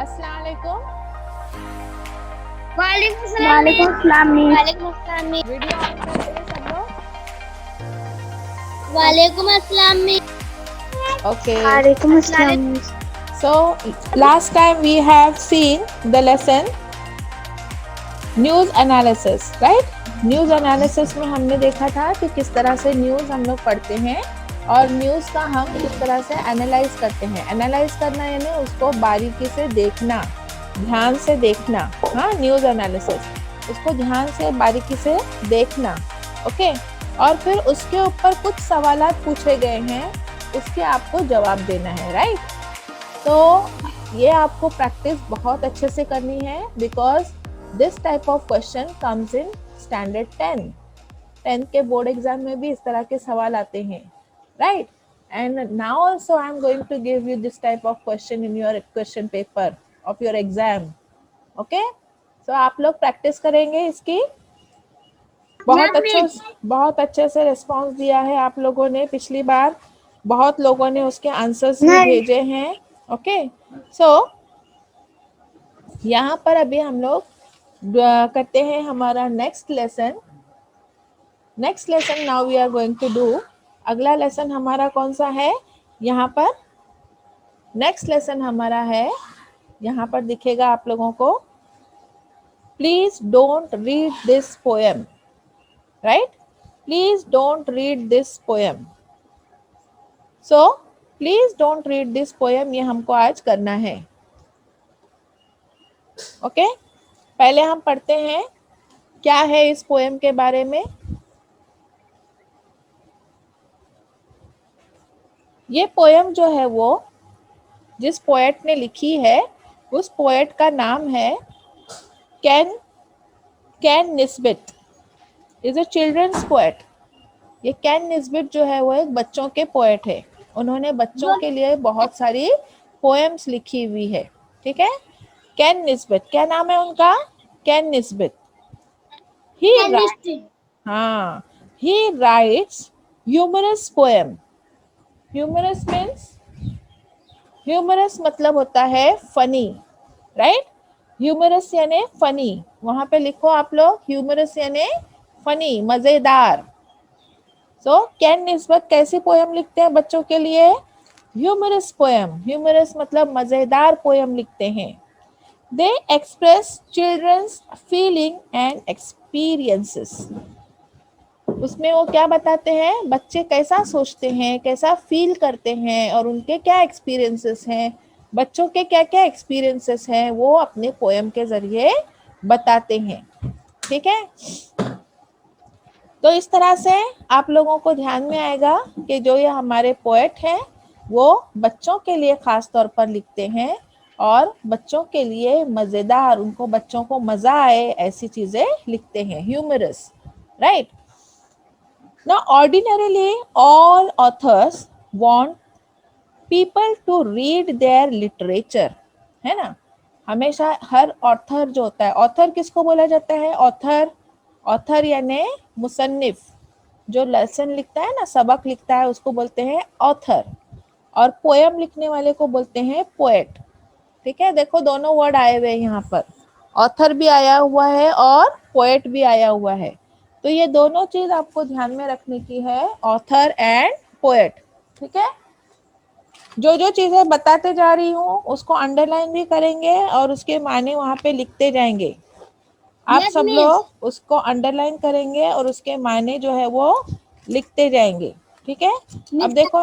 अस्सलाम वालेकुम। वालेकुम सलाम मिस। वालेकुम अस्सलाम मिस। वीडियो ऑन करते हैं सब लोग। वालेकुम अस्सलाम मिस। Okay. वालेकुम अस्सलाम miss. So last time we have seen the lesson news analysis, right. News analysis में हमने देखा था कि किस तरह से न्यूज हम लोग पढ़ते हैं और न्यूज का हम किस तरह से एनालाइज करते हैं। एनालाइज करना यानी उसको बारीकी से देखना, ध्यान से देखना। हाँ, न्यूज एनालिसिस, उसको ध्यान से बारीकी से देखना। ओके, और फिर उसके ऊपर कुछ सवाल पूछे गए हैं, उसके आपको जवाब देना है, राइट। तो ये आपको प्रैक्टिस बहुत अच्छे से करनी है, because this type of question comes in standard 10 के बोर्ड एग्जाम में भी इस तरह के सवाल आते हैं, right. And now also I am going to give you this type of question in your question paper of your exam. Okay, so आप लोग प्रैक्टिस करेंगे इसकी। बहुत अच्छे से रिस्पॉन्स दिया है आप लोगों ने पिछली बार, बहुत लोगों ने उसके आंसर्स भी भेजे हैं। ओके, सो यहाँ पर अभी हम लोग करते हैं हमारा next lesson now we are going to do. अगला लेसन हमारा कौन सा है? यहाँ पर नेक्स्ट लेसन हमारा है, यहाँ पर दिखेगा आप लोगों को, please don't read this poem, right. Please don't read this poem. So please don't read this poem, ये हमको आज करना है। ओके, पहले हम पढ़ते हैं क्या है इस पोएम के बारे में। ये पोएम जो है वो जिस पोएट ने लिखी है, उस पोएट का नाम है Ken Nesbitt, is a children's poet. ये कैन निस्बिट जो है वो एक बच्चों के पोएट है। उन्होंने बच्चों के लिए बहुत सारी पोएम्स लिखी हुई है, ठीक है। कैन निस्बिट, क्या नाम है उनका? Ken Nesbitt. He writes humorous poem. Humorous means, humorous मतलब होता है फनी, राइट। ह्यूमरस यानी फनी, वहां पे लिखो आप लोग, ह्यूमरस यानी फनी, मजेदार। सो कैन निस्बत कैसी पोएम लिखते हैं बच्चों के लिए? Humerus poem. ह्यूमरस मतलब मजेदार पोएम लिखते हैं। They express children's feeling and experiences. उसमें वो क्या बताते हैं, बच्चे कैसा सोचते हैं, कैसा फील करते हैं और उनके क्या एक्सपीरियंसेस हैं, बच्चों के क्या क्या एक्सपीरियंसेस हैं, वो अपने पोएम के जरिए बताते हैं, ठीक है। तो इस तरह से आप लोगों को ध्यान में आएगा कि जो ये हमारे पोएट हैं वो बच्चों के लिए खास तौर पर लिखते हैं और बच्चों के लिए मजेदार, उनको बच्चों को मजा आए ऐसी चीजें लिखते हैं, humorous, right. Now, ordinarily, all authors want people to read their literature, है ना। हमेशा हर ऑथर जो होता है, ऑथर किसको बोला जाता है? ऑथर यानी मुसन्निफ, जो लेसन लिखता है ना, सबक लिखता है, उसको बोलते हैं ऑथर। और पोएम लिखने वाले को बोलते हैं पोएट, ठीक है। देखो दोनों वर्ड आए हुए हैं यहाँ पर, ऑथर भी आया हुआ है और पोएट भी आया हुआ है। तो ये दोनों चीज आपको ध्यान में रखने की है, ऑथर एंड पोएट, ठीक है। जो जो चीजें बताते जा रही हूँ उसको अंडरलाइन भी करेंगे और उसके माने वहां पे लिखते जाएंगे। आप सब लोग उसको अंडरलाइन करेंगे और उसके माने जो है वो लिखते जाएंगे, ठीक है। अब देखो,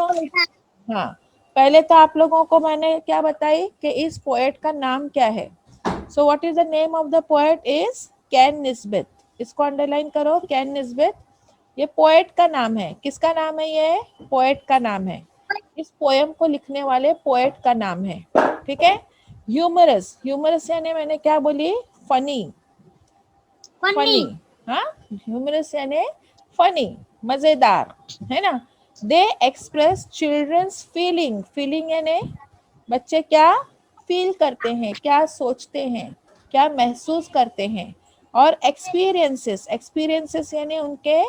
हाँ, पहले तो आप लोगों को मैंने क्या बताई कि इस पोएट का नाम क्या है। So what is the name of the poet? Is Ken Nesbitt. इसको अंडरलाइन करो, कैन निस्बित, ये पोएट का नाम है। किसका नाम है? ये पोएट का नाम है। इस पोएम को लिखने वाले पोएट का नाम है, ठीक है। ह्यूमरस, ह्यूमरस यानी मैंने क्या बोली? फनी, फनी, हाँ, ह्यूमरस यानी फनी, मजेदार, है ना। दे एक्सप्रेस चिल्ड्रंस फीलिंग, फीलिंग यानी बच्चे क्या फील करते हैं, क्या सोचते हैं, क्या महसूस करते हैं। और एक्सपीरियंसेस, एक्सपीरियंसेस यानी उनके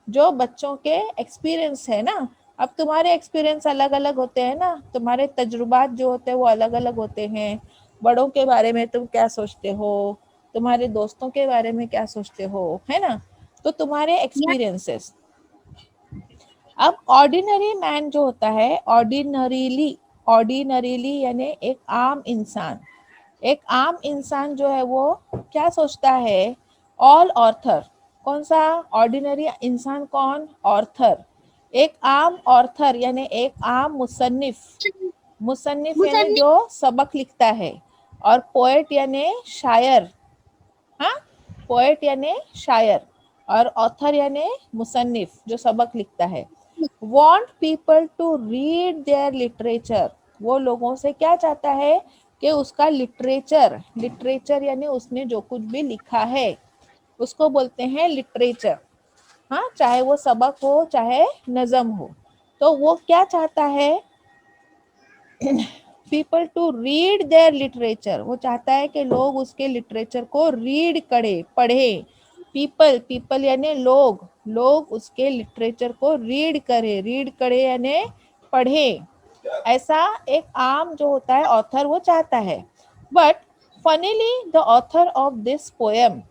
जो बच्चों के एक्सपीरियंस है ना। अब तुम्हारे एक्सपीरियंस अलग अलग होते हैं ना, तुम्हारे तजुर्बात जो होते हैं वो अलग अलग होते हैं, बड़ों के बारे में तुम क्या सोचते हो, तुम्हारे दोस्तों के बारे में क्या सोचते हो, है ना। तो तुम्हारे एक्सपीरियंसेस। अब ऑर्डिनरी मैन जो होता है, ऑर्डिनरीली यानी एक आम इंसान, एक आम इंसान जो है वो क्या सोचता है, ऑल ऑर्थर। कौन सा ऑर्डिनरी इंसान, कौन, ऑर्थर। एक आम ऑर्थर यानी एक आम मुसन्निफ, मुसन्निफ यानी मुसन्नी जो सबक लिखता है, और पोएट यानी शायर। हाँ, पोएट यानी शायर, और ऑथर यानी मुसन्निफ जो सबक लिखता है। want people to read their literature, वो लोगों से क्या चाहता है कि उसका लिटरेचर, लिटरेचर यानी उसने जो कुछ भी लिखा है उसको बोलते हैं लिटरेचर। हाँ, चाहे वो सबक हो चाहे नज़म हो, तो वो क्या चाहता है, people to read their literature, वो चाहता है कि लोग उसके लिटरेचर को रीड करे, पढ़े। पीपल, पीपल यानी लोग, लोग उसके लिटरेचर को रीड करे यानी पढ़े। ऐसा एक आम जो होता है ऑथर वो चाहता है। But funnily the author of this poem,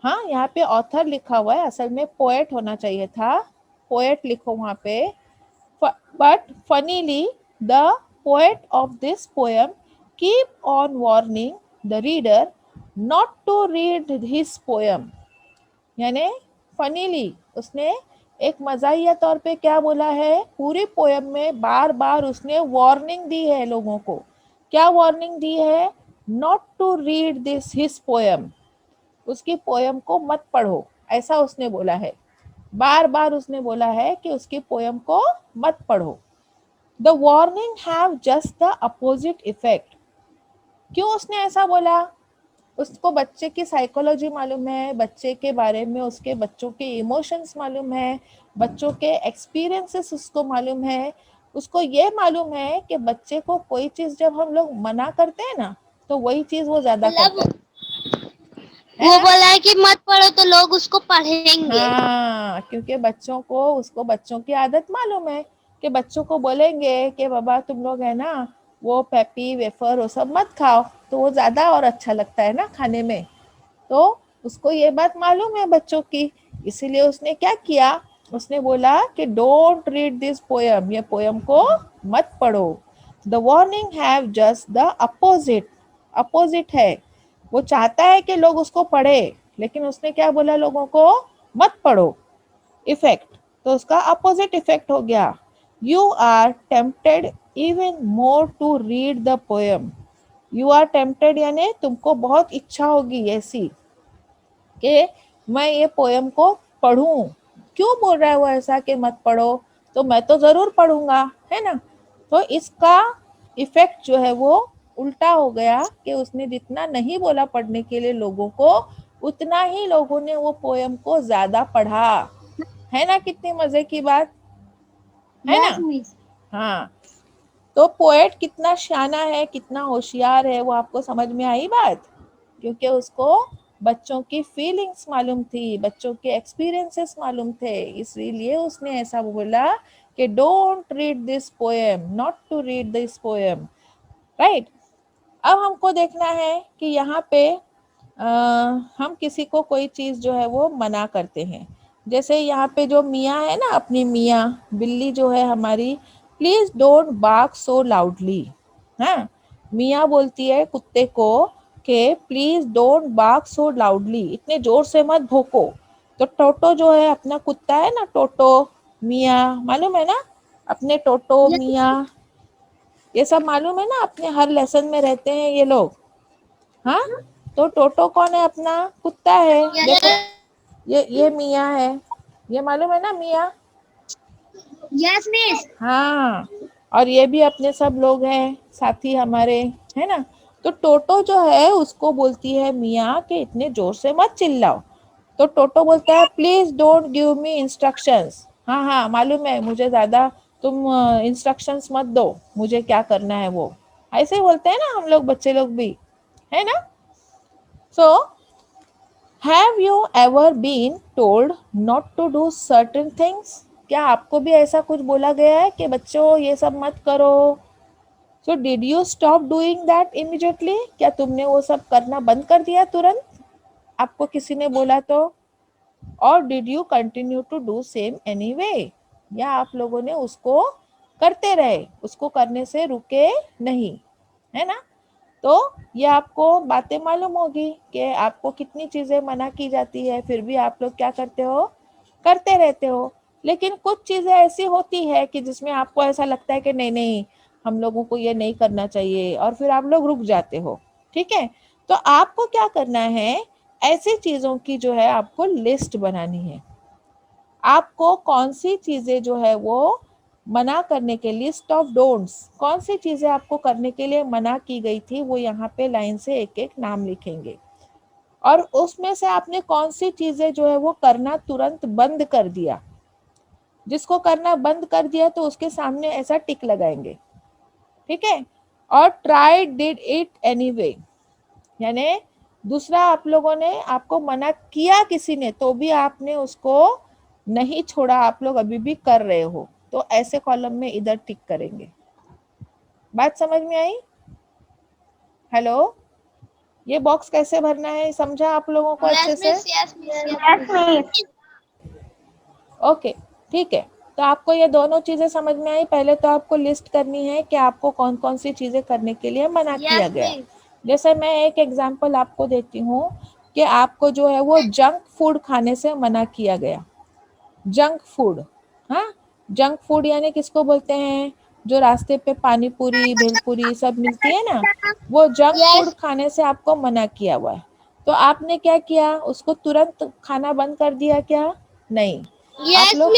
हाँ यहाँ पे ऑथर लिखा हुआ है, असल में पोएट होना चाहिए था, पोएट लिखो वहां पे। But funnily, the poet of this poem keep on warning the reader not to read his poem. यानी फनीली उसने एक मजाहिया तौर पे क्या बोला है, पूरी पोएम में बार बार उसने वार्निंग दी है लोगों को। क्या वार्निंग दी है, not to read this his poem, उसकी पोएम को मत पढ़ो, ऐसा उसने बोला है। बार बार उसने बोला है कि उसकी पोएम को मत पढ़ो। The warning have just the opposite effect. क्यों उसने ऐसा बोला, उसको बच्चे की साइकोलॉजी मालूम है, बच्चे के बारे में उसके बच्चों के इमोशंस मालूम है, बच्चों के एक्सपीरियंसेस उसको मालूम है। उसको ये मालूम है कि बच्चे को कोई चीज जब हम लोग मना करते हैं ना, तो वही चीज वो ज्यादा मतलब करता है वो ना। बोला है कि मत पढ़ो तो लोग उसको पढ़ेंगे। हाँ, क्योंकि बच्चों को, उसको बच्चों की आदत मालूम है कि बच्चों को बोलेंगे कि बाबा तुम लोग है ना वो पेपी वेफर वो सब मत खाओ, तो वो ज्यादा और अच्छा लगता है ना खाने में। तो उसको ये बात मालूम है बच्चों की, इसीलिए उसने क्या किया, उसने बोला कि डोंट रीड दिस पोयम, ये पोयम को मत पढ़ो। The warning have just the opposite, opposite है, वो चाहता है कि लोग उसको पढ़े, लेकिन उसने क्या बोला लोगों को, मत पढ़ो। इफेक्ट, तो उसका अपोजिट इफेक्ट हो गया। You are tempted even more to read the poem. You are tempted यानी तुमको बहुत इच्छा होगी ऐसी कि मैं ये पोएम को पढ़ूं। क्यों बोल रहा है वो ऐसा कि मत पढ़ो, तो मैं तो जरूर पढ़ूंगा, है ना। तो इसका इफेक्ट जो है वो उल्टा हो गया कि उसने जितना नहीं बोला पढ़ने के लिए लोगों को, उतना ही लोगों ने वो पोएम को ज्यादा पढ़ा। है ना, कितनी मजे की बात है ना। Yes miss. हाँ, तो पोएट कितना शाना है, कितना होशियार है, वो आपको समझ में आई बात, क्योंकि उसको बच्चों की फीलिंग्स मालूम थी, बच्चों के एक्सपीरियंसेस मालूम थे, इसलिए उसने ऐसा बोला कि don't read this poem, not to read this poem, right. अब हमको देखना है कि यहाँ पे हम किसी को कोई चीज जो है वो मना करते हैं। जैसे यहाँ पे जो मियाँ है ना, अपनी मियाँ बिल्ली जो है हमारी, please don't bark so loudly. हाँ, मियाँ बोलती है कुत्ते को कि please don't bark so loudly, इतने जोर से मत भौंको। तो टोटो जो है अपना कुत्ता है ना, टोटो मियाँ मालूम है ना, अपने टोटो मियाँ ये सब मालूम है ना, अपने हर लेसन में रहते हैं ये लोग। हाँ, तो टोटो कौन है, अपना कुत्ता है, देखो ये मियाँ है, ये मालूम है ना मियाँ। Yes miss. हाँ, और ये भी अपने सब लोग हैं साथी हमारे, है ना। तो टोटो जो है उसको बोलती है मियाँ कि इतने जोर से मत चिल्लाओ। तो टोटो बोलता है please don't give me instructions. हाँ हाँ मालूम है मुझे, ज्यादा तुम इंस्ट्रक्शंस मत दो, मुझे क्या करना है वो, ऐसे ही बोलते हैं ना हम लोग, बच्चे लोग भी, है ना। So have you ever been told not to do certain things, क्या आपको भी ऐसा कुछ बोला गया है कि बच्चों ये सब मत करो, so did you stop doing that immediately? क्या तुमने वो सब करना बंद कर दिया तुरंत, आपको किसी ने बोला तो? और did you continue to do same anyway? या आप लोगों ने उसको करते रहे, उसको करने से रुके नहीं, है ना? तो ये आपको बातें मालूम होगी कि आपको कितनी चीजें मना की जाती है, फिर भी आप लोग क्या करते हो, करते रहते हो। लेकिन कुछ चीजें ऐसी होती है कि जिसमें आपको ऐसा लगता है कि नहीं नहीं, हम लोगों को ये नहीं करना चाहिए, और फिर आप लोग रुक जाते हो। ठीक है, तो आपको क्या करना है, ऐसी चीजों की जो है आपको लिस्ट बनानी है। आपको कौन सी चीजें जो है वो मना करने के, लिस्ट ऑफ डोंट्स, कौन सी चीजें आपको करने के लिए मना की गई थी, वो यहाँ पे लाइन से एक एक नाम लिखेंगे। और उसमें से आपने कौन सी चीजें जो है वो करना तुरंत बंद कर दिया। जिसको करना बंद कर दिया तो उसके सामने ऐसा टिक लगाएंगे। ठीक है, और ट्राई डिड इट एनीवे, यानी दूसरा, आप लोगों ने, आपको मना किया किसी ने तो भी आपने उसको नहीं छोड़ा, आप लोग अभी भी कर रहे हो, तो ऐसे कॉलम में इधर टिक करेंगे। बात समझ में आई? हेलो, ये बॉक्स कैसे भरना है समझा आप लोगों को अच्छे से? ओके, ठीक है। तो आपको ये दोनों चीजें समझ में आई। पहले तो आपको लिस्ट करनी है कि आपको कौन कौन सी चीजें करने के लिए मना किया गया। जैसे मैं एक एग्जांपल आपको देती हूँ कि आपको जो है वो जंक फूड खाने से मना किया गया। जंक फूड, हाँ, जंक फूड यानी किसको बोलते हैं, जो रास्ते पे पानी पूरी भेलपूरी सब मिलती है ना, वो जंक फूड खाने से आपको मना किया हुआ है। तो आपने क्या किया, उसको तुरंत खाना बंद कर दिया क्या? नहीं, आप लोग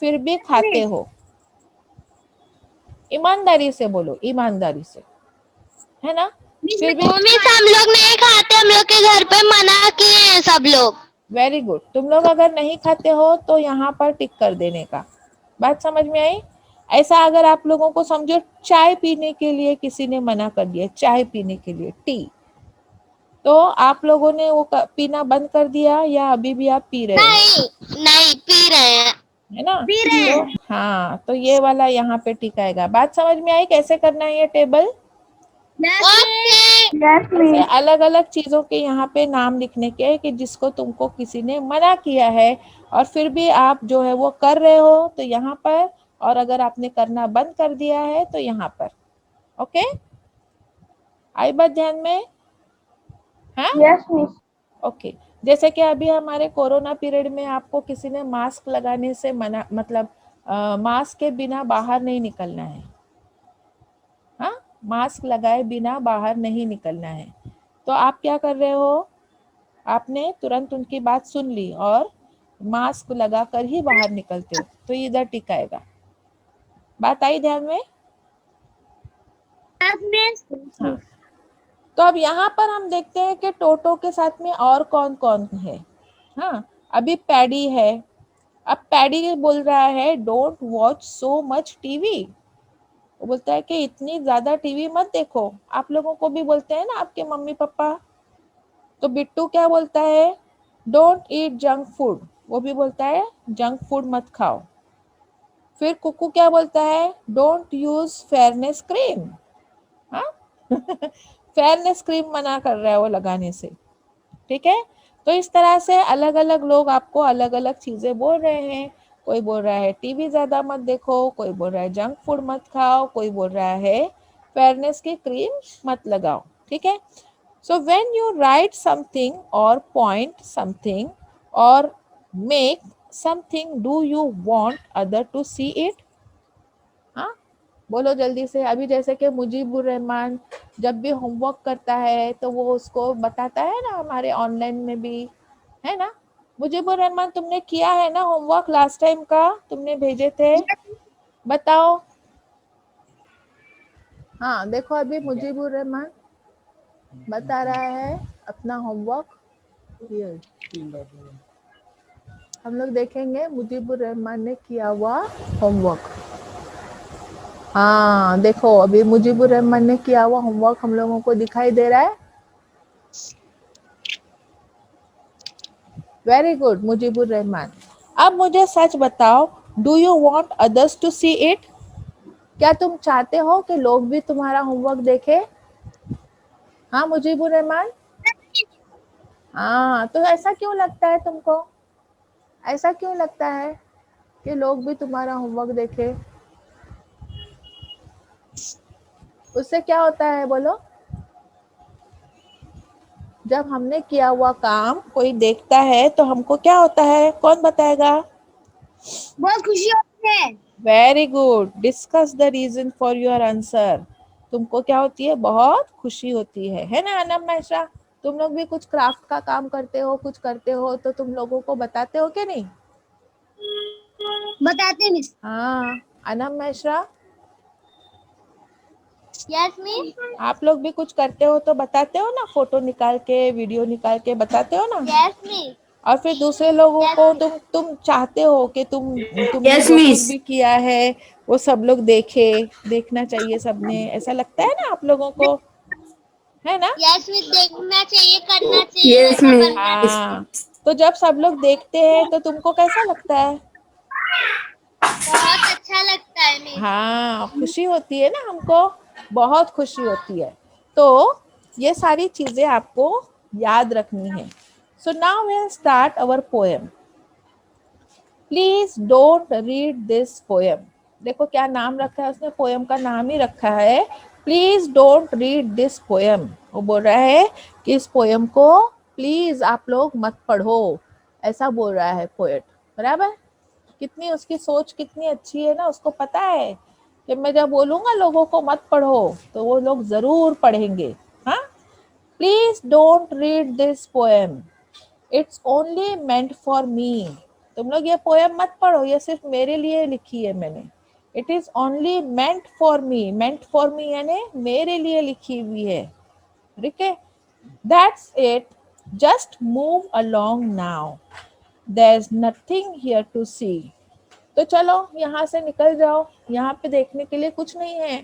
फिर भी खाते हो। ईमानदारी से बोलो, ईमानदारी से, है ना? फिर भी हम लोग नहीं खाते, हम लोग के घर पे मना किए हैं सब लोग। Very good. तुम लोग अगर नहीं खाते हो तो यहाँ पर टिक कर देने का। बात समझ में आई? ऐसा अगर आप लोगों को समझो चाय पीने के लिए किसी ने मना कर दिया, चाय पीने के लिए, टी, तो आप लोगों ने वो पीना बंद कर दिया या अभी भी आप पी रहे हो? नहीं पी रहे हैं, है ना? तो हाँ, तो ये वाला यहाँ पे टिक आएगा। बात समझ में आई कैसे करना है ये टेबल? ऐसे अलग अलग चीजों के यहाँ पे नाम लिखने के कि जिसको तुमको किसी ने मना किया है और फिर भी आप जो है वो कर रहे हो, तो यहाँ पर, और अगर आपने करना बंद कर दिया है तो यहाँ पर। ओके, आई बात ध्यान में? हाँ, यस मिस। ओके। जैसे कि अभी हमारे कोरोना पीरियड में आपको किसी ने मास्क लगाने से मना, मतलब मास्क के बिना बाहर नहीं निकलना है। हाँ, मास्क लगाए बिना बाहर नहीं निकलना है। तो आप क्या कर रहे हो, आपने तुरंत उनकी बात सुन ली और मास्क लगाकर ही बाहर निकलते हो, तो इधर टिक आएगा। बात आई ध्यान में? हाँ, तो अब यहाँ पर हम देखते हैं कि टोटो के साथ में और कौन कौन है। हाँ, अभी पैडी है। अब पैडी बोल रहा है don't watch so much TV. वो बोलता है कि इतनी ज्यादा टीवी मत देखो। आप लोगों को भी बोलते हैं ना आपके मम्मी पापा। तो बिट्टू क्या बोलता है, डोंट ईट जंक फूड, वो भी बोलता है जंक फूड मत खाओ। फिर कुकू क्या बोलता है, डोंट यूज फेयरनेस क्रीम। हाँ फेयरनेस क्रीम मना कर रहा है वो लगाने से। ठीक है, तो इस तरह से अलग अलग लोग आपको अलग अलग चीजें बोल रहे हैं। कोई बोल रहा है टीवी ज्यादा मत देखो, कोई बोल रहा है जंक फूड मत खाओ, कोई बोल रहा है फेयरनेस की क्रीम मत लगाओ। ठीक है, so when you write something or point something or make something, do you want other to see it? हाँ, बोलो जल्दी से। अभी जैसे कि मुजीबुर रहमान जब भी होमवर्क करता है तो वो उसको बताता है ना, हमारे ऑनलाइन में भी है ना। मुजीबुर रहमान, तुमने किया है ना होमवर्क लास्ट टाइम का, तुमने भेजे थे, बताओ। हाँ, देखो अभी मुजीबुर रहमान बता रहा है अपना होमवर्क। हम लोग देखेंगे मुजीबुर रहमान ने किया हुआ होमवर्क। हाँ देखो, अभी मुजीबुर रहमान ने किया हुआ होमवर्क हम लोगों को दिखाई दे रहा है। Very good Mujibur Rahman. अब मुझे सच बताओ, do you want others to see it? क्या तुम चाहते हो कि लोग भी तुम्हारा होमवर्क देखे? हाँ मुजीबुर रहमान, हाँ तो ऐसा क्यों लगता है तुमको? ऐसा क्यों लगता है कि लोग भी तुम्हारा होमवर्क देखे? उससे क्या होता है बोलो? जब हमने किया हुआ काम कोई देखता है तो हमको क्या होता है? कौन बताएगा? बहुत खुशी होती है। Very good, discuss the reason for your answer. तुमको क्या होती है? बहुत खुशी होती है ना अनम मिश्रा? तुम लोग भी कुछ क्राफ्ट का काम करते हो, कुछ करते हो तो तुम लोगों को बताते हो कि नहीं? बताते मिस। हाँ अनम मिश्रा, यस मिस। आप लोग भी कुछ करते हो तो बताते हो ना, फोटो निकाल के, वीडियो निकाल के बताते हो ना? Yes miss. और फिर दूसरे लोगों यस को मिस। तुम चाहते हो कि तुमने यस जो कुछ मिस। भी किया है वो सब लोग देखे, देखना चाहिए सबने, ऐसा लगता है ना आप लोगों को, है ना? यस मिस, देखना चाहिए, करना चाहिए, यस वैसा बनना चाहिए। मिस। हाँ, तो जब सब लोग देखते हैं तो तुमको कैसा लगता है? बहुत अच्छा लगता है मिस। हाँ, खुशी होती है ना हमको, बहुत खुशी होती है। तो ये सारी चीजें आपको याद रखनी है। So now we'll start our poem. Please don't read this poem. देखो क्या नाम रखा है उसने, पोएम का नाम ही रखा है please don't read this poem. वो बोल रहा है कि इस पोएम को प्लीज आप लोग मत पढ़ो, ऐसा बोल रहा है पोएट। बराबर? कितनी उसकी सोच कितनी अच्छी है ना, उसको पता है कि मैं जब बोलूंगा लोगों को मत पढ़ो तो वो लोग जरूर पढ़ेंगे। हाँ, please don't read this poem, it's only meant for मी। तुम लोग ये पोएम मत पढ़ो, ये सिर्फ मेरे लिए लिखी है मैंने। It is only meant for me, meant for me यानी मेरे लिए लिखी हुई है। ठीक है, that's it, just move along now, there is nothing here to see. तो चलो यहाँ से निकल जाओ, यहाँ पे देखने के लिए कुछ नहीं है,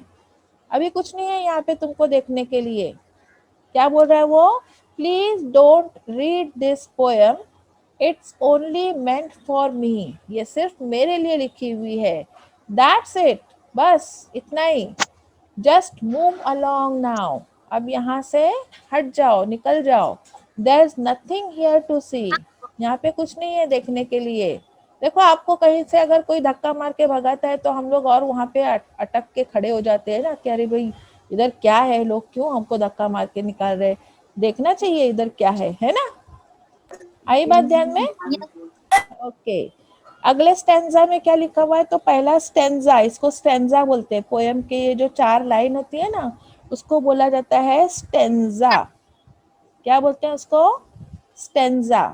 अभी कुछ नहीं है यहाँ पे तुमको देखने के लिए। क्या बोल रहा है वो? Please don't read this poem, it's only meant for me, ये सिर्फ मेरे लिए लिखी हुई है। दैट्स इट, बस इतना ही। जस्ट मूव अलोंग नाउ, अब यहाँ से हट जाओ, निकल जाओ। There is nothing here to see, यहाँ पे कुछ नहीं है देखने के लिए। देखो आपको कहीं से अगर कोई धक्का मार के भगाता है तो हम लोग और वहां पे अटक के खड़े हो जाते हैं ना कि अरे भाई इधर क्या है, लोग क्यों हमको धक्का मार के निकाल रहे, देखना चाहिए इधर क्या है ना? आई बात ध्यान में? ओके, अगले स्टेंजा में क्या लिखा हुआ है? तो पहला स्टेंजा, इसको स्टेंजा बोलते हैं, पोएम के ये जो 4 लाइन होती है ना उसको बोला जाता है स्टेंजा। क्या बोलते हैं उसको? स्टेंजा।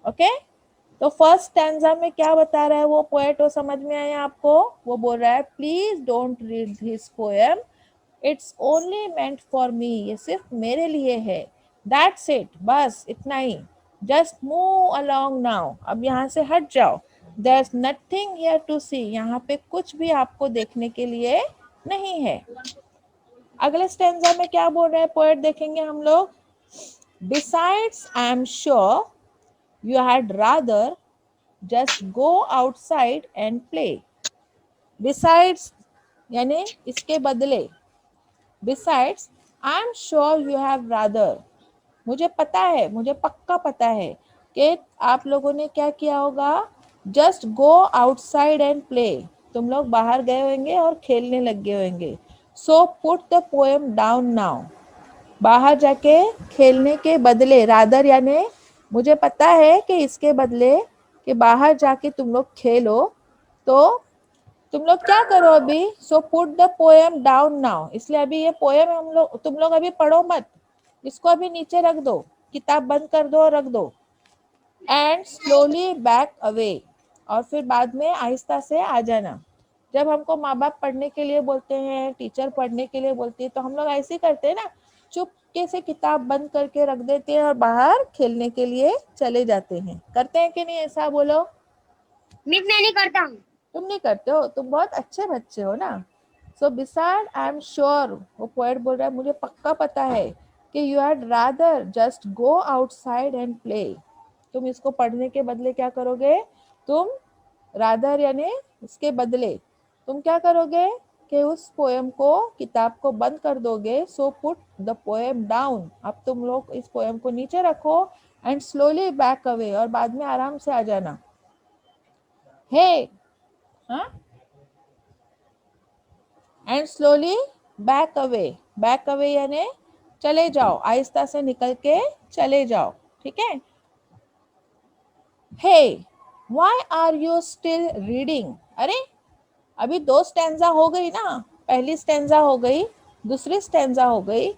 ओके, तो फर्स्ट स्टेंजा में क्या बता रहा है वो पोएट, वो समझ में आया आपको? वो बोल रहा है please don't read this poem, it's only meant for me, ये सिर्फ मेरे लिए है। दैट्स इट, बस इतना ही। जस्ट मूव अलोंग नाउ, अब यहाँ से हट जाओ। There is nothing here to see, यहाँ पे कुछ भी आपको देखने के लिए नहीं है। अगले स्टेंजा में क्या बोल रहे हैं पोएट देखेंगे हम लोग। Besides I am sure you had rather just go outside and play. Besides यानी इसके बदले, besides I am sure you have rather, मुझे पता है, मुझे पक्का पता है कि आप लोगों ने क्या किया होगा। Just go outside and play, तुम लोग बाहर गए होंगे और खेलने लग गए होंगे। So put the poem down now, बाहर जाके खेलने के बदले, रादर यानी मुझे पता है कि इसके बदले कि बाहर जाके तुम लोग खेलो, तो तुम लोग क्या करो अभी। So put the poem down now, इसलिए अभी ये पोएम हम लोग, तुम लोग अभी पढ़ो मत, इसको अभी नीचे रख दो, किताब बंद कर दो और रख दो। एंड स्लोली बैक अवे, और फिर बाद में आहिस्ता से आ जाना। जब हमको माँ बाप पढ़ने के लिए बोलते हैं, टीचर पढ़ने के लिए बोलती है, तो हम लोग ऐसे ही करते हैं ना, चुपके से किताब बंद करके रख देते हैं और बाहर खेलने के लिए चले जाते हैं। करते हैं कि नहीं ऐसा, बोलो? मिस मैं नहीं करता हूँ। तुम नहीं करते हो, तुम बहुत अच्छे बच्चे हो ना। सो बिसाइड आई एम श्योर, वो पोएट बोल रहा है मुझे पक्का पता है कि you had rather just go outside and play, तुम इसको पढ़ने के बदले क्या करोगे, तुम रादर यानी उसके बदले तुम क्या करोगे के उस पोएम को, किताब को बंद कर दोगे, so put the poem down, अब तुम लोग इस पोएम को नीचे रखो, एंड स्लोली बैक अवे, और बाद में आराम से आ जाना। हे, हाँ, and slowly back away, back away यानी चले जाओ, आहिस्ता से निकल के चले जाओ, ठीक है। Hey, why are you still reading, अरे अभी 2 स्टैंजा हो गई ना, पहली स्टैंजा हो गई, दूसरी स्टैंजा हो गई,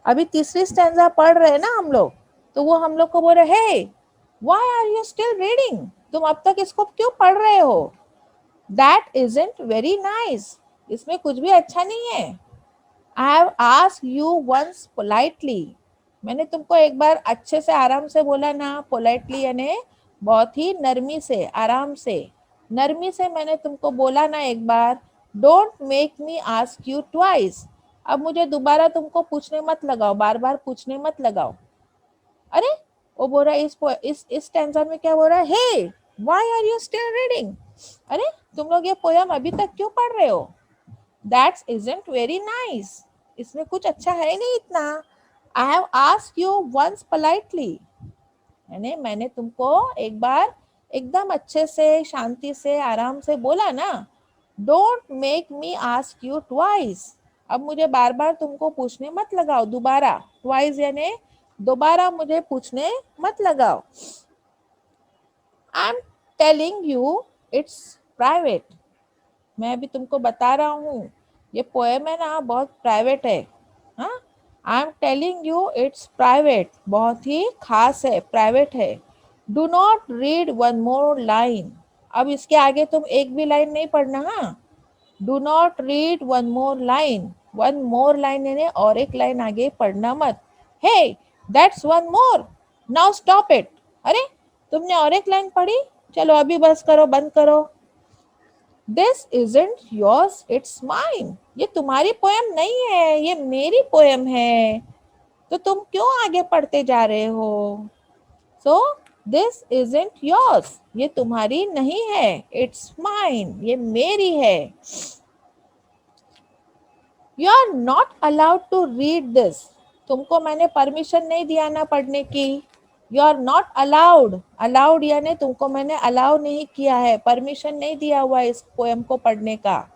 अभी तीसरी स्टैंजा पढ़ रहे हैं ना हम लोग, तो वो हम लोग को बोल रहे, hey why are you still reading, तुम अब तक इसको क्यों पढ़ रहे हो, दैट इजंट वेरी नाइस, इसमें कुछ भी अच्छा नहीं है। I have asked you once politely, मैंने तुमको एक बार अच्छे से आराम से बोला ना, पोलाइटली यानी बहुत ही नरमी से, आराम से, नरमी से मैंने तुमको बोला ना एक बार, don't make me ask you twice, अब मुझे दोबारा तुमको पूछने मत लगाओ, बार बार पूछने मत लगाओ। अरे वो बोल रहा है इस स्टैंजा में क्या बोल रहा है, hey why are you still reading, अरे तुम लोग ये पोयम अभी तक क्यों पढ़ रहे हो, दैट्स इजंट वेरी नाइस, इसमें कुछ अच्छा है नहीं इतना। I have asked you once politely, यानी मैंने तुमको एक बार एकदम अच्छे से, शांति से, आराम से बोला ना, don't make me ask you twice, अब मुझे बार बार तुमको पूछने मत लगाओ, दोबारा, ट्वाइस यानी दोबारा मुझे पूछने मत लगाओ। I am telling you it's private, मैं अभी तुमको बता रहा हूँ, ये पोएम है ना बहुत प्राइवेट है, हाँ, I am telling you it's private, बहुत ही खास है, प्राइवेट है। Do not read one more line, अब इसके आगे तुम एक भी लाइन नहीं पढ़ना, हाँ, do not read one more line यानी और एक लाइन आगे पढ़ना मत। Hey that's one more, now stop it, अरे तुमने और एक लाइन पढ़ी, चलो अभी बस करो, बंद करो। This isn't yours it's mine, ये तुम्हारी पोएम नहीं है, ये मेरी पोएम है, तो तुम क्यों आगे पढ़ते जा रहे हो। सो दिस इजंट योर्स, ये तुम्हारी नहीं है, इट्स माइन, ये मेरी है। You are not allowed to read this, तुमको मैंने परमिशन नहीं दिया ना पढ़ने की, you are not allowed, allowed यानी तुमको मैंने अलाउ नहीं किया है, परमिशन नहीं दिया हुआ इस पोएम को पढ़ने का।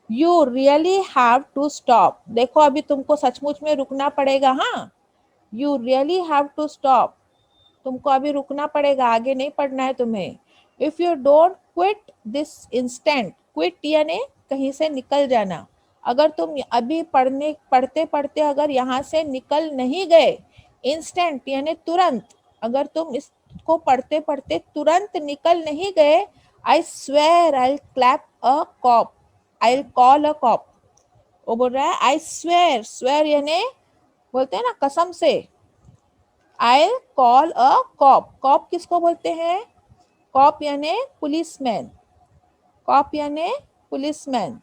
You really have to stop, देखो अभी तुमको सचमुच में रुकना पड़ेगा, हाँ, you really have to stop, तुमको अभी रुकना पड़ेगा, आगे नहीं पढ़ना है तुम्हें। If you don't quit this instant, quit यानी कहीं से निकल जाना, अगर तुम अभी पढ़ते पढ़ते अगर यहाँ से निकल नहीं गए, इंस्टेंट यानी तुरंत, अगर तुम इसको पढ़ते पढ़ते तुरंत निकल नहीं गए, I swear I clap a cop, I call a corp, वो बोल रहा है आई स्वेयर, स्वेयर यानी बोलते हैं ना कसम से, I call a cop, cop किसको बोलते हैं, कॉप यानी पुलिसमैन, कॉप यानी पुलिसमैन,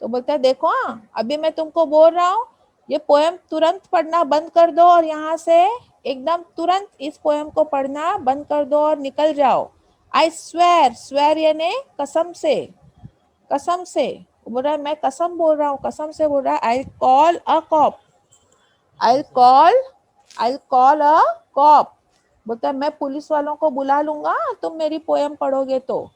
तो बोलता है देखो, हाँ अभी मैं तुमको बोल रहा हूँ, ये पोएम तुरंत पढ़ना बंद कर दो, और यहाँ से एकदम तुरंत इस पोएम को पढ़ना बंद कर दो और निकल जाओ। आई स्वेयर, स्वेयर यानी कसम से, कसम से, बोल रहा है मैं कसम बोल रहा हूँ, कसम से बोल रहा है, आई call a corp, I call a corp, बोलता है मैं पुलिस वालों को बुला लूंगा तुम मेरी पोएम पढ़ोगे तो।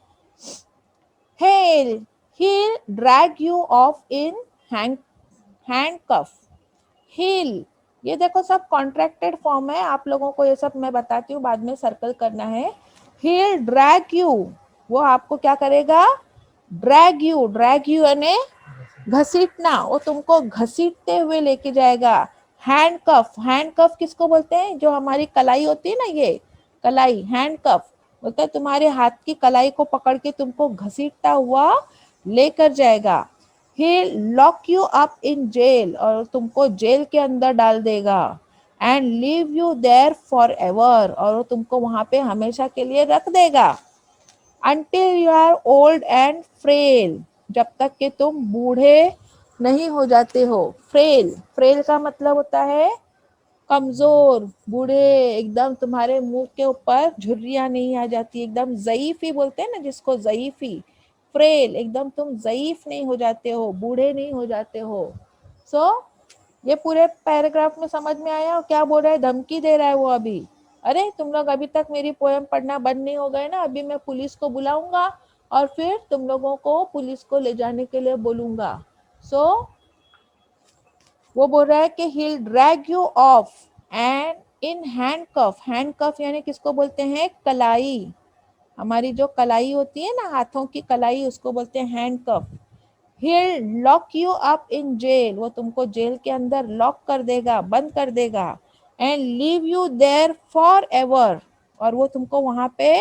he'll drag you off in handcuff, he'll, ये देखो सब कॉन्ट्रैक्टेड फॉर्म है, आप लोगों को ये सब मैं बताती हूँ, बाद में सर्कल करना है। he'll drag you, वो आपको क्या करेगा, ड्रैग यू यानी घसीटना, वो तुमको घसीटते हुए लेके जाएगा। हैंडकफ, हैंडकफ किसको बोलते हैं, जो हमारी कलाई होती है ना, ये कलाई, हैंडकफ बोलता है तुम्हारे हाथ की कलाई को पकड़ के तुमको घसीटता हुआ लेकर जाएगा। He lock you up in jail, और तुमको जेल के अंदर डाल देगा। And leave you there forever, और वो तुमको वहां पे हमेशा के लिए रख देगा। until you are old and frail, जब तक कि तुम बूढ़े नहीं हो जाते हो। फ्रेल, फ्रेल का मतलब होता है कमजोर, बूढ़े, एकदम तुम्हारे मुंह के ऊपर झुर्रियां नहीं आ जाती, एकदम ज़ईफ़ी बोलते हैं ना जिसको, ज़ईफ़ी, फ्रेल, एकदम तुम ज़ईफ नहीं हो जाते हो, बूढ़े नहीं हो जाते हो। सो ये पूरे पैराग्राफ में समझ में आया क्या बोल रहा है? धमकी दे रहा है वो अभी। अरे तुम लोग अभी तक मेरी पोयम पढ़ना बंद नहीं हो गए ना, अभी मैं पुलिस को बुलाऊंगा और फिर तुम लोगों को पुलिस को ले जाने के लिए बोलूंगा। सो वो बोल रहा है कि he'll drag you off and in handcuff, handcuff यानी किसको बोलते हैं? कलाई। हमारी जो कलाई होती है ना, हाथों की कलाई, उसको बोलते हैं handcuff. He'll lock you up in jail, वो तुमको जेल के अंदर लॉक कर देगा, बंद कर देगा। And leave you there forever, और वो तुमको वहां पे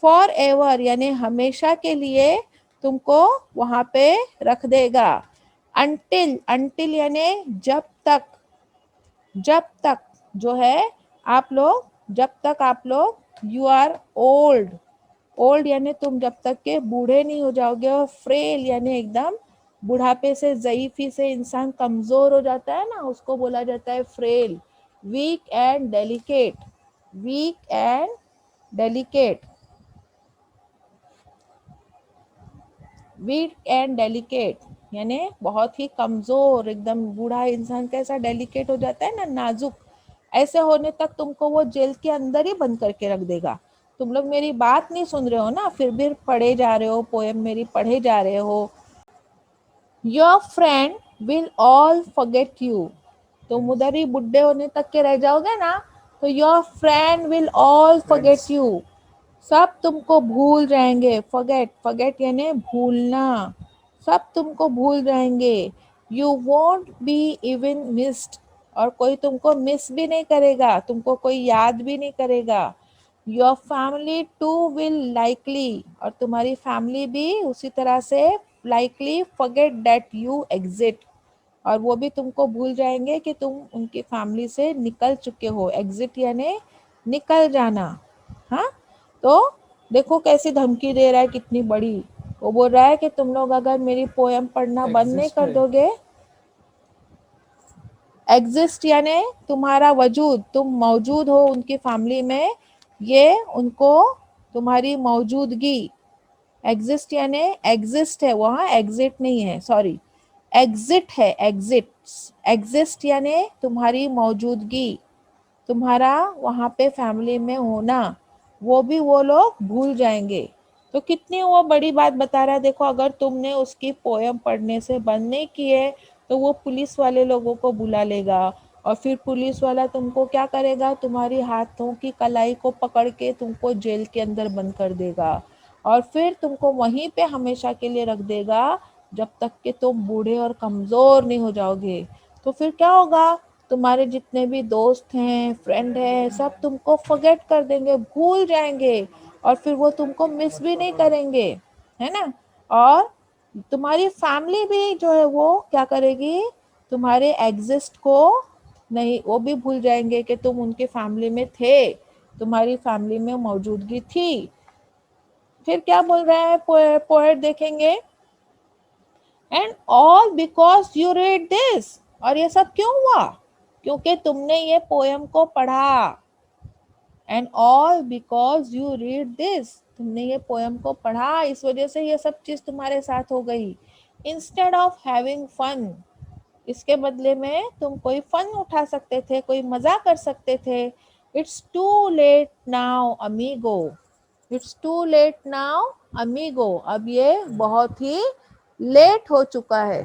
forever यानी हमेशा के लिए तुमको वहां पे रख देगा। Until यानी जब तक, जब तक जो है आप लोग, जब तक आप लोग यू आर ओल्ड, ओल्ड यानी तुम जब तक के बूढ़े नहीं हो जाओगे, और फ्रेल यानी एकदम बुढ़ापे से, ज़ईफी से इंसान कमजोर हो जाता है ना, उसको बोला जाता है frail. Weak and delicate, weak and delicate, weak and delicate यानी बहुत ही कमजोर, एकदम बूढ़ा इंसान कैसा डेलिकेट हो जाता है ना, नाजुक, ऐसे होने तक तुमको वो जेल के अंदर ही बंद करके रख देगा। तुम लोग मेरी बात नहीं सुन रहे हो ना, फिर भी पढ़े जा रहे हो, पोएम मेरी पढ़े जा रहे हो। Your friend will all forget you, तुम उधर ही बुढ़े होने तक के रह जाओगे ना, तो your friend will all forget you, सब तुमको भूल जाएंगे। फॉरगेट, फॉरगेट यानी भूलना, सब तुमको भूल जाएंगे। You won't be even missed, और कोई तुमको मिस भी नहीं करेगा, तुमको कोई याद भी नहीं करेगा। Your family too will likely, और तुम्हारी फैमिली भी उसी तरह से likely forget that you exit, और वो भी तुमको भूल जाएंगे कि तुम उनकी फैमिली से निकल चुके हो। एग्जिट यानी निकल जाना। हाँ, तो देखो कैसी धमकी दे रहा है, कितनी बड़ी। वो बोल रहा है कि तुम लोग अगर मेरी पोयम पढ़ना बंद नहीं कर दोगे, एग्जिस्ट यानी तुम्हारा वजूद, तुम मौजूद हो उनकी फैमिली में, ये उनको तुम्हारी मौजूदगी, एग्जिस्ट यानी एग्जिस्ट है वहाँ, एग्जिट नहीं है, सॉरी, एग्जिट है, एग्जिट, एग्जिस्ट यानी तुम्हारी मौजूदगी, तुम्हारा वहाँ पे फैमिली में होना, वो भी वो लोग भूल जाएंगे। तो कितनी वो बड़ी बात बता रहा है। देखो अगर तुमने उसकी पोयम पढ़ने से बंद नहीं किए तो वो पुलिस वाले लोगों को बुला लेगा, और फिर पुलिस वाला तुमको क्या करेगा? तुम्हारी हाथों की कलाई को पकड़ के तुमको जेल के अंदर बंद कर देगा, और फिर तुमको वहीं पे हमेशा के लिए रख देगा जब तक कि तुम बूढ़े और कमज़ोर नहीं हो जाओगे। तो फिर क्या होगा? तुम्हारे जितने भी दोस्त हैं, फ्रेंड हैं, सब तुमको फॉरगेट कर देंगे, भूल जाएंगे, और फिर वो तुमको मिस भी नहीं करेंगे, है ना। और तुम्हारी फैमिली भी जो है वो क्या करेगी? तुम्हारे एग्जिस्ट को नहीं, वो भी भूल जाएंगे कि तुम उनके फैमिली में थे, तुम्हारी फैमिली में मौजूदगी थी। फिर क्या बोल रहा है पोएट, देखेंगे। And all because you read this, और ये सब क्यों हुआ? क्योंकि तुमने ये पोयम को पढ़ा। And all because you read this, तुमने ये पोयम को पढ़ा, इस वजह से ये सब चीज तुम्हारे साथ हो गई। इंस्टेड ऑफ हैविंग फन, इसके बदले में तुम कोई फन उठा सकते थे, कोई मजा कर सकते थे। It's too late now amigo, it's too late now amigo, अब ये बहुत ही लेट हो चुका है।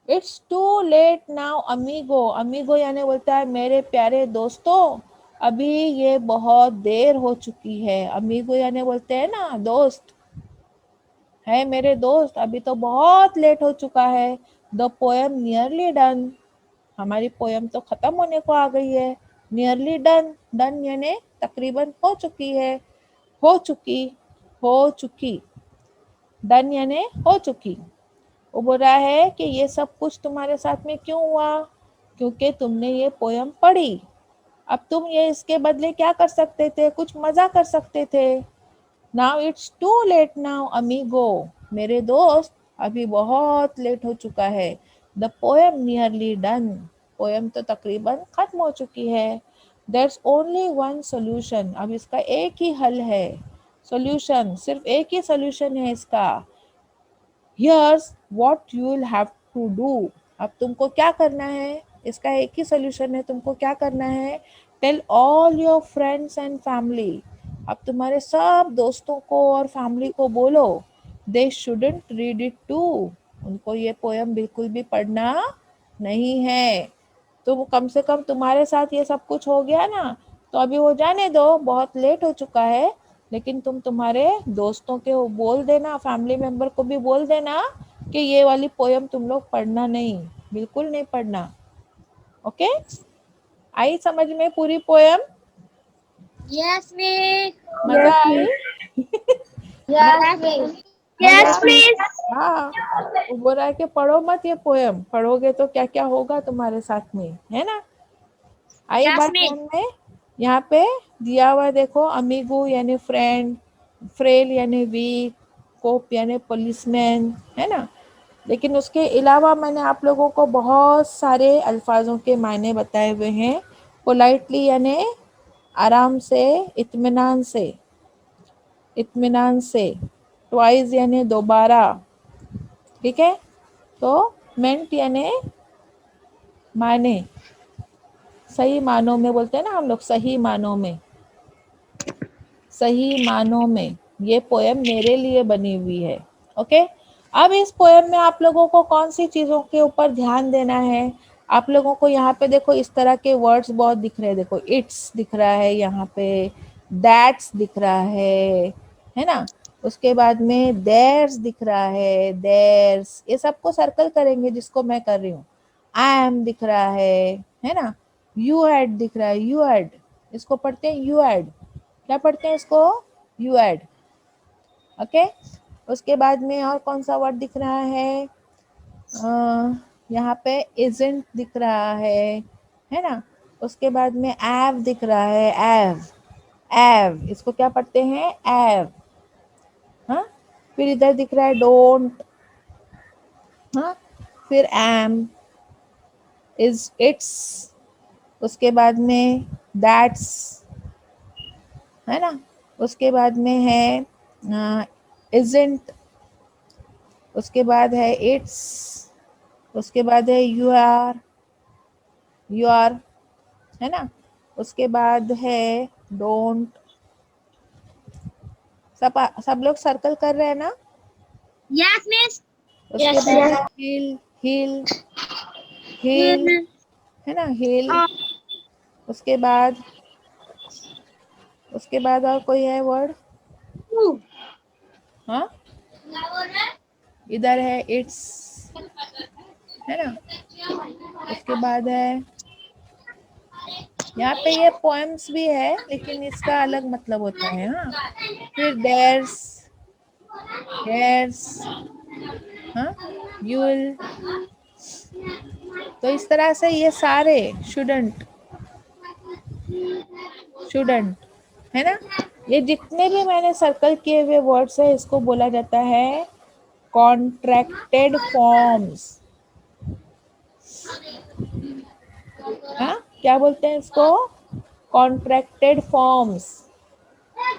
It's too late now amigo, amigo यानी बोलता है मेरे प्यारे दोस्तों, अभी ये बहुत देर हो चुकी है। अमीगो यानी बोलते हैं ना दोस्त, है मेरे दोस्त, अभी तो बहुत लेट हो चुका है। द पोएम नियरली डन, हमारी पोएम तो खत्म होने को आ गई है। नियरली डन, डन यानी तकरीबन हो चुकी है, हो चुकी, हो चुकी, डन यानी हो चुकी। वो बोल रहा है कि ये सब कुछ तुम्हारे साथ में क्यों हुआ? क्योंकि तुमने ये पोयम पढ़ी। अब तुम ये इसके बदले क्या कर सकते थे? कुछ मजा कर सकते थे। Now it's too late now amigo, मेरे दोस्त अभी बहुत लेट हो चुका है। The poem nearly done, poem तो तकरीबन खत्म हो चुकी है। देयर्स ओनली वन सोल्यूशन, अब इसका एक ही हल है। सोल्यूशन, सिर्फ एक ही सोल्यूशन है इसका। Here's what you'll have to do. अब तुमको क्या करना है, इसका एक ही सोल्यूशन है, तुमको क्या करना है, tell all your friends and family. अब तुम्हारे सब दोस्तों को और फैमिली को बोलो, they shouldn't read it too, उनको ये पोयम बिल्कुल भी पढ़ना नहीं है। तो कम से कम तुम्हारे साथ ये सब कुछ हो गया ना, तो अभी वो जाने दो, बहुत लेट हो चुका है, लेकिन तुम तुम्हारे दोस्तों के बोल देना, फैमिली मेंबर को भी बोल देना कि ये वाली पोयम तुम लोग पढ़ना नहीं, बिल्कुल नहीं पढ़ना। ओके, आई समझ में पूरी पोयम? Yes miss. मजा आई? Yes miss. मजा यस आई? मिस। हाँ, वो बोल रहा है कि पढ़ो मत ये पोयम, पढ़ोगे तो क्या क्या होगा तुम्हारे साथ में, है ना? आई यस बात मिस। ध्यान में? यहाँ पे दिया हुआ देखो, अमीगू यानी फ्रेंड, फ्रेल यानी वीक, कोप यानी पुलिसमैन, है ना? लेकिन उसके अलावा मैंने आप लोगों को बहुत सारे अल्फाजों के मायने बताए हुए हैं। पोलाइटली यानी आराम से, इत्मीनान से, इत्मीनान से। ट्वाइस यानी दोबारा, ठीक है? तो मेंट यानी माने, सही मानों में बोलते हैं ना हम लोग, सही मानों में, सही मानों में ये पोयम मेरे लिए बनी हुई है। ओके, अब इस पोयम में आप लोगों को कौन सी चीज़ों के ऊपर ध्यान देना है? आप लोगों को यहाँ पे देखो इस तरह के वर्ड्स बहुत दिख रहे हैं, देखो इट्स दिख रहा है यहाँ पे, दैट्स दिख रहा है ना? उसके बाद में देयर्स दिख रहा है, देयर्स, ये सबको सर्कल करेंगे जिसको मैं कर रही हूँ। आई एम दिख रहा है ना? यू हैड दिख रहा है, यू हैड, इसको पढ़ते हैं यू हैड, क्या पढ़ते हैं इसको, यू एड। ओके, उसके बाद में और कौन सा वर्ड दिख रहा है, यहाँ पे इजंट दिख रहा है ना? उसके बाद में एव दिख रहा है, एव, एव, इसको क्या पढ़ते हैं, एव। हाँ, फिर इधर दिख रहा है डोंट, हाँ, फिर एम, इज, इट्स, उसके बाद में दैट्स, है ना? उसके बाद में है इजंट, उसके बाद है इट्स, उसके बाद है यू आर, यू आर, है ना? उसके बाद है डोंट। सब लोग सर्कल कर रहे हैं ना? Yes miss. उसके बाद है हिल, हिल, हिल, है ना, हिल। उसके बाद, उसके बाद और कोई है वर्ड? हाँ, इधर है इट्स, है ना? उसके बाद है, यहाँ पे ये पोएम्स भी है लेकिन इसका अलग मतलब होता है। हाँ, फिर देयर्स, देयर्स, हाँ, यूल। तो इस तरह से ये सारे शुडंट, शुडंट, है ना? ये जितने भी मैंने सर्कल किए हुए वर्ड्स है, इसको बोला जाता है कॉन्ट्रैक्टेड फॉर्म्स। हाँ, क्या बोलते हैं इसको, कॉन्ट्रैक्टेड फॉर्म्स।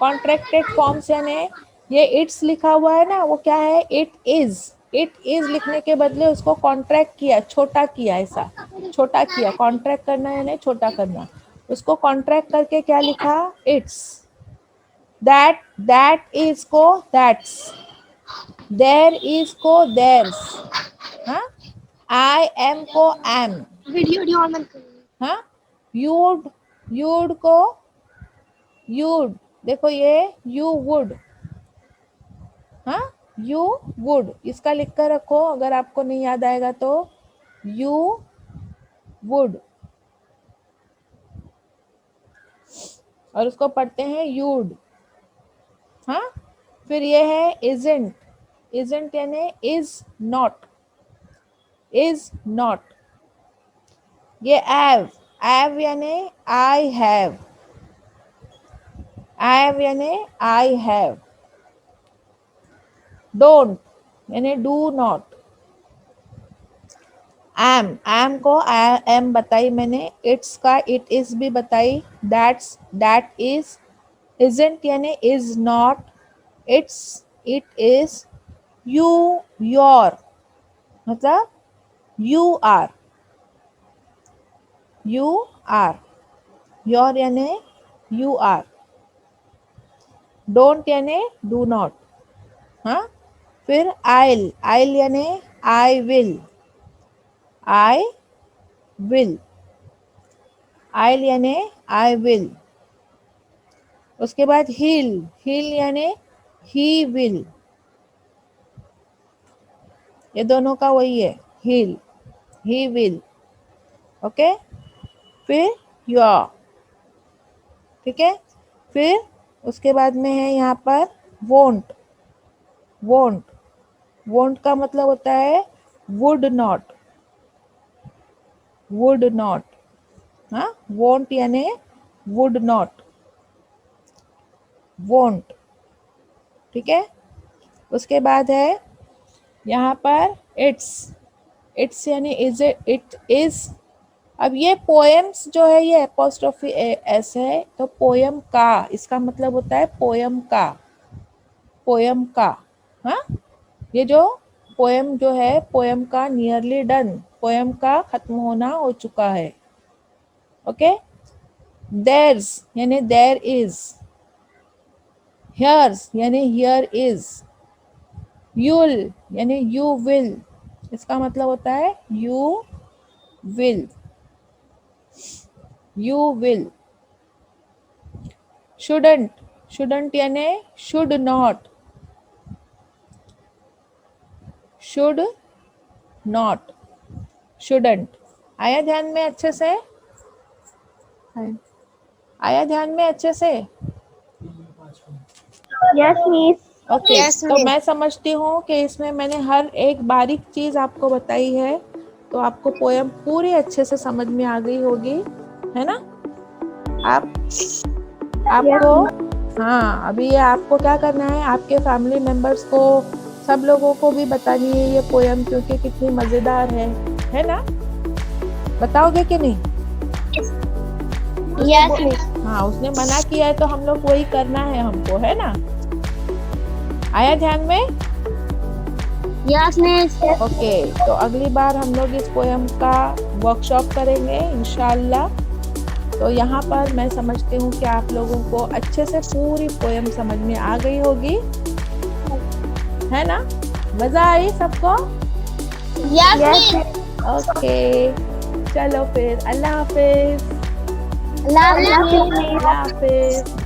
कॉन्ट्रैक्टेड फॉर्म्स यानी ये इट्स लिखा हुआ है ना, वो क्या है, इट इज, इट इज लिखने के बदले उसको कॉन्ट्रैक्ट किया, छोटा किया, ऐसा छोटा किया। कॉन्ट्रैक्ट करना यानी छोटा करना, उसको कॉन्ट्रैक्ट करके क्या लिखा, इट्स। दैट, दैट इज को दैट्स, देयर इज को देयर्स, हाँ, आई एम को एम, वीडियो ऑन मत करो। हाँ, यूड, यूड को यूड, देखो ये यू वुड, हाँ, यू वुड, इसका लिख कर रखो अगर आपको नहीं याद आएगा तो, यू वुड, और उसको पढ़ते हैं यूड। हाँ, फिर ये है इजेंट, इजेंट यानी इज नॉट, इज नॉट। ये एव, एव यानी आई हैव, एव यानी आई हैव। डोंट यानी डू नॉट। एम को एम बताई मैंने, इट्स का इट इज भी बताई, दैट्स, दैट इज, इजंट यानी is not, it's, it is, you, your, मतलब you are, you are, your यानी यू आर, डोंट यानी डू नॉट, हाँ। फिर आइल, आइल यानी आई विल, आई विल, आइल यानी आई विल। उसके बाद हील, हील यानी ही विल, ये दोनों का वही है, हील, ही विल, ओके। फिर योर, ठीक है। फिर उसके बाद में है यहाँ पर वोंट, वोंट, वोंट का मतलब होता है वुड नॉट, वुड नॉट, हाँ, वोंट यानी वुड नॉट, वोंट, ठीक है। उसके बाद है यहाँ पर इट्स, इट्स यानी इज, इट इज। अब ये पोएम्स जो है ये एपोस्ट्रोफी एस है, तो पोयम का, इसका मतलब होता है पोयम का, पोयम का, हाँ। ये जो पोयम जो है, पोयम का नियरली डन, पोयम का खत्म होना हो चुका है, ओके। देयर्स यानी देयर इज, हियर्स यानी हियर इज, यूल यानी यू विल, इसका मतलब होता है you will, you will. Shouldn't, shouldn't यानी should not, should not, shouldn't. आया ध्यान में अच्छे से, आया ध्यान में अच्छे से, यस मिस। ओके। Yes, तो miss. मैं समझती हूँ कि इसमें मैंने हर एक बारीक चीज आपको बताई है, तो आपको पोयम पूरी अच्छे से समझ में आ गई होगी, है ना। आप आपको, हाँ, अभी ये आपको क्या करना है, आपके फैमिली मेंबर्स को, सब लोगों को भी बतानी है ये पोयम, क्योंकि कितनी मजेदार है ना। बताओगे कि नहीं? Yes miss. हाँ, उसने मना किया है तो हम लोग वही करना है हमको, है ना। आया ध्यान में? Yes miss. ओके, तो अगली बार हम लोग इस पोयम का वर्कशॉप करेंगे इंशाल्लाह। तो यहाँ पर मैं समझती हूँ कि आप लोगों को अच्छे से पूरी पोयम समझ में आ गई होगी, है ना। मजा आई सबको? Yes miss. ओके, चलो फिर, अल्लाह हाफिज। अल्लाह हाफिज। अल्लाह हाफिज।